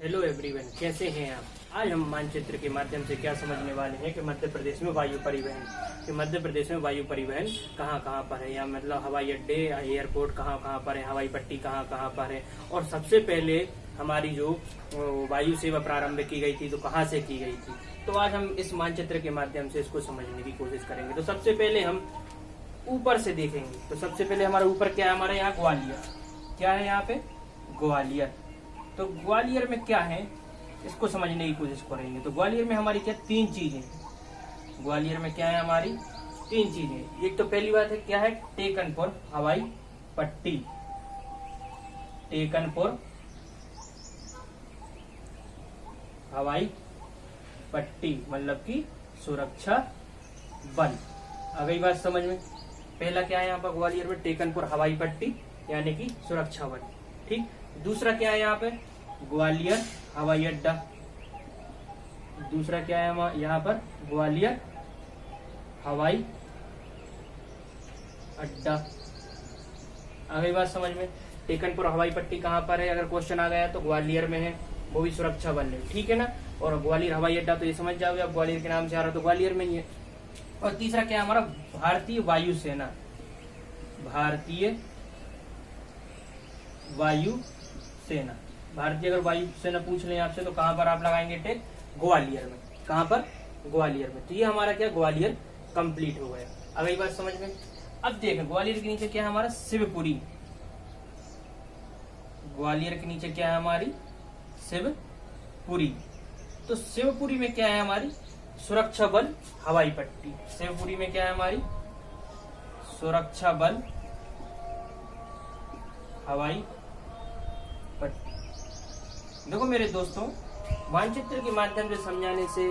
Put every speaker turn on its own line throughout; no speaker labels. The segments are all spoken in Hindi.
हेलो एवरीवन, कैसे हैं आप। आज हम मानचित्र के माध्यम से क्या समझने वाले हैं कि मध्य प्रदेश में वायु परिवहन कहाँ कहाँ पर है, या मतलब हवाई अड्डे, एयरपोर्ट कहाँ कहाँ पर है, हवाई पट्टी कहाँ कहाँ पर है, और सबसे पहले हमारी जो वायु सेवा प्रारंभ की गई थी तो कहाँ से की गई थी। तो आज हम इस मानचित्र के माध्यम से इसको समझने की कोशिश करेंगे। तो सबसे पहले हम ऊपर से देखेंगे। तो सबसे पहले हमारे ऊपर क्या है, हमारे यहाँ ग्वालियर। क्या है यहाँ पे? ग्वालियर। तो ग्वालियर में क्या है, इसको समझने की कोशिश करेंगे। तो ग्वालियर में हमारी क्या तीन चीजें, ग्वालियर में क्या है हमारी तीन चीजें। एक तो पहली बात है क्या है, टेकनपुर हवाई पट्टी। टेकनपुर हवाई पट्टी मतलब कि सुरक्षा बल। आ गई बात समझ में। पहला क्या है यहाँ पर ग्वालियर में, टेकनपुर हवाई पट्टी यानी कि सुरक्षा बल। ठीक। दूसरा क्या है यहाँ पे, ग्वालियर हवाई अड्डा। दूसरा क्या है यहाँ पर, ग्वालियर हवाई अड्डा। आ गई बात समझ में। टेकनपुर हवाई पट्टी कहाँ पर है, अगर क्वेश्चन आ गया तो ग्वालियर में है, वो भी सुरक्षा बल है। ठीक है ना। और ग्वालियर हवाई अड्डा तो ये समझ जाओगे आप, ग्वालियर के नाम से आ रहा तो ग्वालियर में ही है। और तीसरा क्या है हमारा, भारतीय वायुसेना। भारतीय वायु सेना। भारतीय अगर वायु सेना पूछ लें आपसे तो कहां पर आप लगाएंगे टेक, ग्वालियर में। कहां पर, ग्वालियर में। तो ये हमारा क्या, ग्वालियर कंप्लीट हो गया। अब ये बात समझ में। अब देखें ग्वालियर के नीचे क्या है हमारा, शिवपुरी। ग्वालियर के नीचे क्या है हमारी, शिवपुरी। तो शिवपुरी में क्या है हमारी, सुरक्षा बल हवाई पट्टी। शिवपुरी में क्या है हमारी, सुरक्षा बल हवाई पट्टी। देखो मेरे दोस्तों, मानचित्र के माध्यम से समझाने से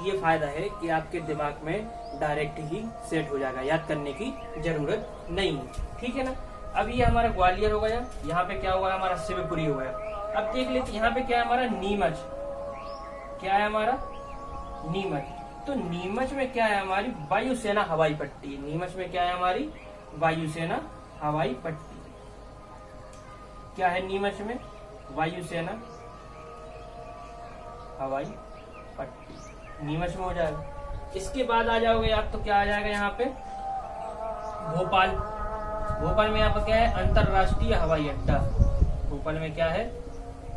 ये फायदा है कि आपके दिमाग में डायरेक्ट ही सेट हो जाएगा, याद करने की जरूरत नहीं है। ठीक है ना। अब ये हमारा ग्वालियर हो गया, यहाँ पे क्या हुआ हमारा, शिवपुरी हो गया। अब देख लेते यहाँ पे क्या है हमारा, नीमच। क्या है हमारा, नीमच। तो नीमच में क्या है हमारी, वायुसेना हवाई पट्टी। नीमच में क्या है हमारी, वायुसेना हवाई पट्टी। क्या है नीमच में, वायुसेना हवाई पट्टी। नीमच में हो जाएगा। इसके बाद आ जाओगे आप तो क्या आ जाएगा यहाँ पे, भोपाल। भोपाल में यहाँ पर क्या है, अंतरराष्ट्रीय हवाई अड्डा। भोपाल में क्या है,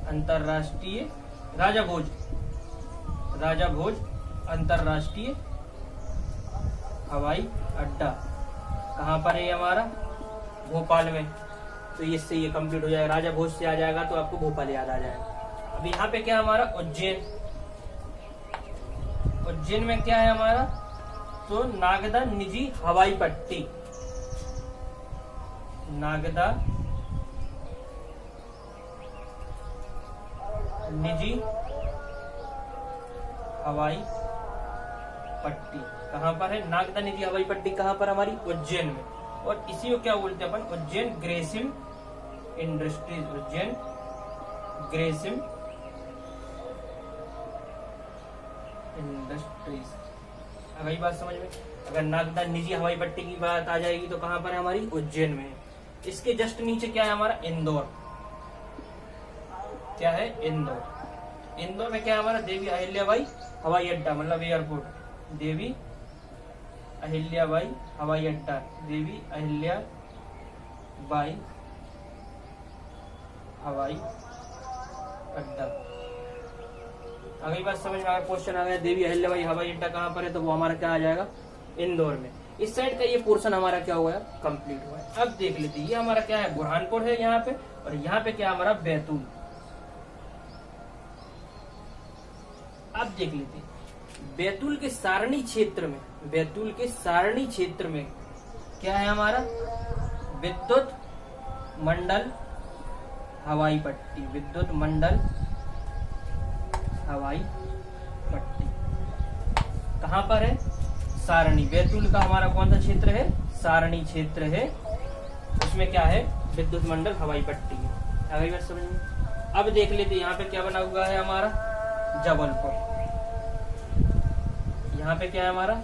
अंतरराष्ट्रीय राजा भोज अंतरराष्ट्रीय हवाई अड्डा। कहाँ पर है हमारा, भोपाल में। तो इससे ये कंप्लीट हो जाएगा। राजा भोज से आ जाएगा तो आपको भोपाल याद आ जाएगा। अब यहाँ पे क्या हमारा, उज्जैन। उज्जैन में क्या है हमारा, तो नागदा निजी हवाई पट्टी। नागदा निजी हवाई पट्टी कहाँ पर है, नागदा निजी हवाई पट्टी कहाँ पर हमारी, उज्जैन में। और इसी को क्या बोलते हैं अपन, उज्जैन ग्रेसिम इंडस्ट्रीज। उज्जैन ग्रेसिम इंडस्ट्रीज। अगर ये बात समझ में। अगर नागदा निजी हवाई पट्टी की बात आ जाएगी तो कहां पर है हमारी, उज्जैन में है। इसके जस्ट नीचे क्या है हमारा, इंदौर। क्या है, इंदौर। इंदौर में क्या है हमारा, देवी अहिल्याबाई हवाई अड्डा मतलब एयरपोर्ट। देवी अहिल्याबाई हवाई अड्डा। देवी अहिल्याबाई हवाई अड्डा। अगली बात समझ में आ गया। क्वेश्चन आ गया देवी अहिल्याबाई हवाई अड्डा कहाँ पर है, तो वो हमारा क्या आ जाएगा, इंदौर में। इस साइड का ये पोर्शन हमारा क्या हुआ है, कंप्लीट हुआ है। अब देख लेते ये हमारा क्या है, बुरहानपुर है यहाँ पे, और यहाँ पे क्या हमारा, बैतूल। अब देख लेते बैतूल के सारणी क्षेत्र में, बैतूल के सारणी क्षेत्र में क्या है हमारा, विद्युत मंडल हवाई पट्टी। विद्युत मंडल हवाई पट्टी कहाँ पर है, सारणी। बैतूल का हमारा कौन सा क्षेत्र है, सारणी क्षेत्र है। उसमें क्या है, विद्युत मंडल हवाई पट्टी है। अगली बात समझ में। अब देख लेते यहाँ पे क्या बना हुआ है हमारा, जबलपुर। यहाँ पे क्या है हमारा,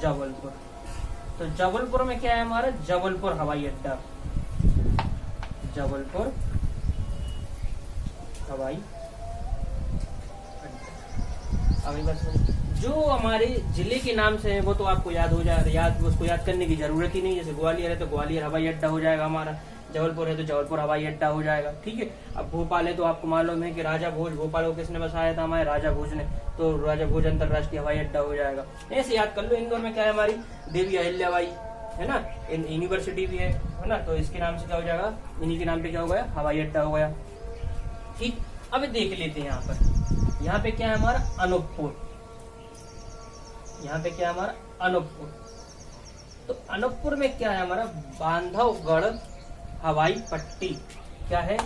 जबलपुर। तो जबलपुर में क्या है हमारा, जबलपुर हवाई अड्डा। जबलपुर हवाई अड्डा। अभी बस जो हमारे जिले के नाम से है वो तो आपको याद हो जाए, उसको याद करने की जरूरत ही नहीं। जैसे ग्वालियर है तो ग्वालियर हवाई अड्डा हो जाएगा हमारा, जबलपुर है तो जबलपुर हवाई अड्डा हो जाएगा, ठीक है। अब भोपाल है तो आपको मालूम है कि राजा भोज, भोपाल को किसने बसाया था, हमारे राजा भोज ने, तो राजा भोज अंतरराष्ट्रीय हवाई अड्डा हो जाएगा। ऐसे याद कर लो। इंदौर में क्या है, हमारी देवी अहिल्याबाई है ना, यूनिवर्सिटी भी है ना, तो इसके नाम से क्या हो जाएगा, इन्हीं के नाम पे क्या हो गया, हवाई अड्डा हो गया, ठीक। अब देख लेते हैं यहाँ पे क्या है हमारा, अनूपपुर। यहाँ पे क्या है हमारा, अनूपपुर। तो अनूपपुर में क्या है हमारा, बांधवगढ़ हवाई पट्टी। क्या है,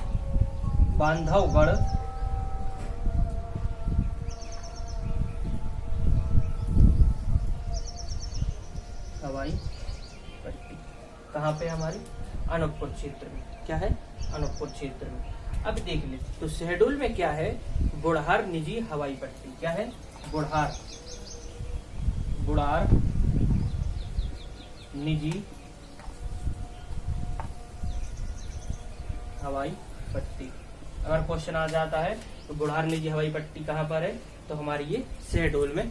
बांधवगढ़ हवाई पट्टी। कहाँ पे हमारी, अनूपपुर क्षेत्र में। क्या है, अनूपपुर क्षेत्र में। अब देख ले तो शहडोल में क्या है, बुढ़ार निजी हवाई पट्टी। क्या है, बुढ़ार निजी हवाई पट्टी। अगर क्वेश्चन आ जाता है तो बुढ़ार निजी हवाई पट्टी कहाँ पर है, तो हमारी ये शहडोल में है।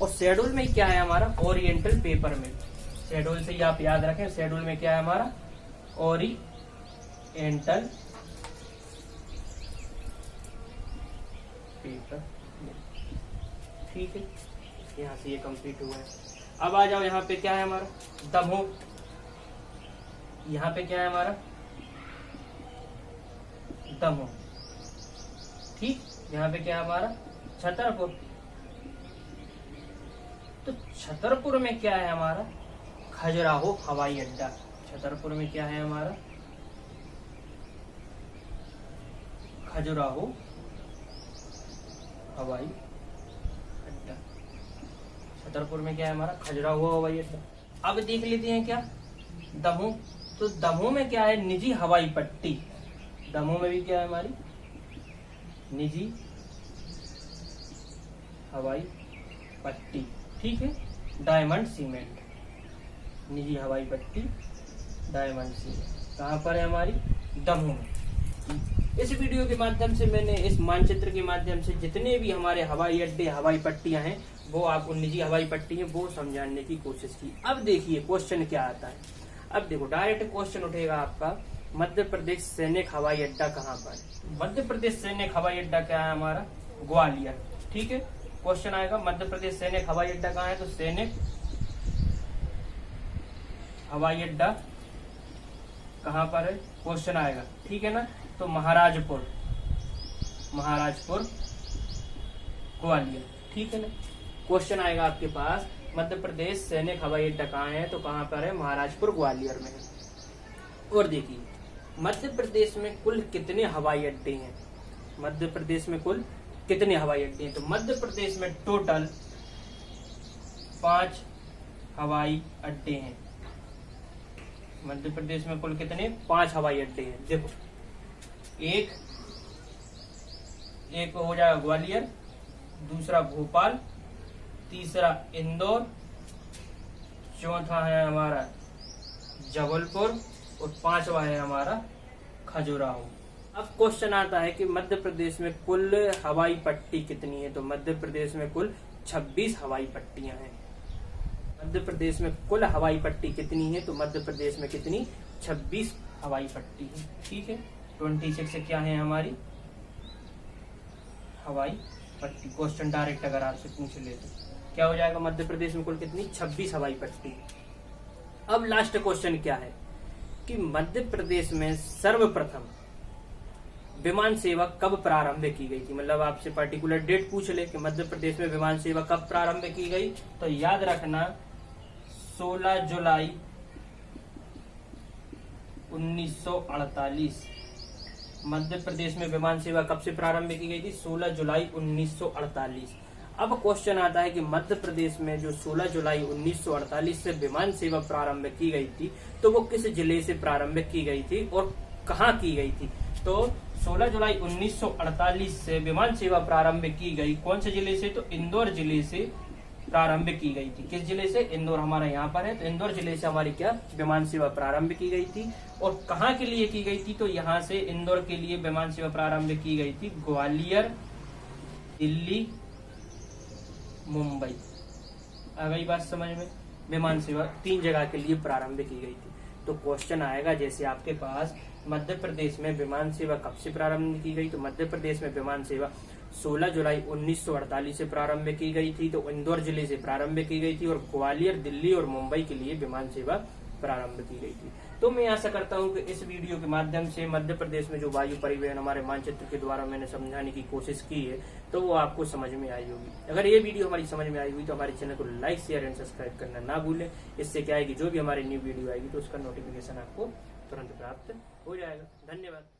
और शहडोल में क्या है हमारा, ओरिएंटल पेपर मिल। शहडोल से ही आप याद रखें, शहडोल में क्या है हमारा, ओरिएंटल पेपर मिल, ठीक है। यहाँ से ये कंप्लीट हुआ है। अब आ जाओ यहाँ पे क्या है हमारा, दमोह। यहाँ पे क्या है हमारा, दमोह, ठीक। यहाँ पे क्या है हमारा, छतरपुर। तो छतरपुर में क्या है हमारा, खजुराहो हवाई अड्डा। छतरपुर में क्या है हमारा, खजुराहो हवाई अड्डा। छतरपुर में क्या है हमारा, खजुराहो हवाई अड्डा। अब देख लेते हैं क्या, दमोह। तो दमोह में क्या है, निजी हवाई पट्टी। दमोह में भी क्या है हमारी, निजी हवाई पट्टी, ठीक है। डायमंड सीमेंट, निजी हवाई पट्टी डायमंड सीमेंट कहाँ पर है हमारी, दमोह में। इस वीडियो के माध्यम से मैंने, इस मानचित्र के माध्यम से जितने भी हमारे हवाई अड्डे, हवाई पट्टियां हैं, वो आपको निजी हवाई पट्टी है वो समझाने की कोशिश की। अब देखिए क्वेश्चन क्या आता है। अब देखो डायरेक्ट क्वेश्चन उठेगा आपका, मध्य प्रदेश सैनिक हवाई अड्डा कहाँ पर है। मध्य प्रदेश सैनिक हवाई अड्डा क्या है हमारा, ग्वालियर, ठीक है। क्वेश्चन आएगा मध्य प्रदेश सैनिक हवाई अड्डा कहाँ है, तो सैनिक हवाई अड्डा कहाँ पर है, क्वेश्चन आएगा, ठीक है ना। तो महाराजपुर ग्वालियर, ठीक है ना। क्वेश्चन आएगा आपके पास, मध्य प्रदेश सैनिक हवाई अड्डा कहाँ है, तो कहाँ पर है, महाराजपुर ग्वालियर में है। और देखिए मध्य प्रदेश में कुल कितने हवाई अड्डे हैं, मध्य प्रदेश में कुल कितने हवाई अड्डे हैं, तो मध्य प्रदेश में टोटल 5 हवाई अड्डे हैं। मध्य प्रदेश में कुल कितने, 5 हवाई अड्डे हैं। देखो एक हो जाएगा ग्वालियर, दूसरा भोपाल, तीसरा इंदौर, चौथा है हमारा जबलपुर और 5वां है हमारा खजुराहो। अब क्वेश्चन आता है कि मध्य प्रदेश में कुल हवाई पट्टी कितनी है, तो मध्य प्रदेश में कुल 26 हवाई पट्टियां हैं। मध्य प्रदेश में कुल हवाई पट्टी कितनी है, तो मध्य प्रदेश में कितनी, 26 हवाई पट्टी है, ठीक है। 26 से क्या है हमारी हवाई पट्टी। क्वेश्चन डायरेक्ट अगर आपसे पूछ ले तो क्या हो जाएगा, मध्य प्रदेश में कुल कितनी, 26 हवाई पट्टी। अब लास्ट क्वेश्चन क्या है कि मध्य प्रदेश में सर्वप्रथम विमान सेवा कब प्रारंभ की गई थी। मतलब आपसे पर्टिकुलर डेट पूछ ले कि मध्य प्रदेश में विमान सेवा कब प्रारंभ की गई, तो याद रखना 16 जुलाई 1948 मध्य प्रदेश में विमान सेवा कब से प्रारंभ की गई थी, 16 जुलाई 1948। अब क्वेश्चन आता है कि मध्य प्रदेश में जो 16 जुलाई 1948 से विमान सेवा प्रारंभ की गई थी, तो वो किस जिले से प्रारंभ की गई थी और कहाँ की गई थी। तो 16 जुलाई 1948 से विमान सेवा प्रारंभ की गई कौन से जिले से, तो इंदौर जिले से प्रारंभ की गई थी। किस जिले से? इंदौर हमारा यहाँ पर है, तो इंदौर जिले से हमारी क्या विमान सेवा प्रारंभ की गई थी। और कहाँ के लिए की गई थी? तो यहाँ से इंदौर के लिए विमान सेवा प्रारंभ की गई थी। ग्वालियर, दिल्ली, मुंबई। आ गई बात समझ में? विमान सेवा 3 जगह के लिए प्रारंभ की गई थी। तो क्वेश्चन आएगा जैसे आपके पास मध्य प्रदेश में विमान सेवा कब से प्रारंभ की गई? तो मध्य प्रदेश में विमान सेवा 16 जुलाई 1948 से प्रारंभ की गई थी। तो इंदौर जिले से प्रारंभ की गई थी और ग्वालियर, दिल्ली और मुंबई के लिए विमान सेवा प्रारंभ की गई थी। तो मैं आशा करता हूं कि इस वीडियो के माध्यम से मध्य प्रदेश में जो वायु परिवहन हमारे मानचित्र के द्वारा मैंने समझाने की कोशिश की है तो वो आपको समझ में आई होगी। अगर ये वीडियो हमारी समझ में आई हुई तो हमारे चैनल को लाइक, शेयर एंड सब्सक्राइब करना ना भूलें। इससे क्या है कि जो भी हमारी न्यू वीडियो आएगी तो उसका नोटिफिकेशन आपको तुरंत प्राप्त हो जाएगा। धन्यवाद।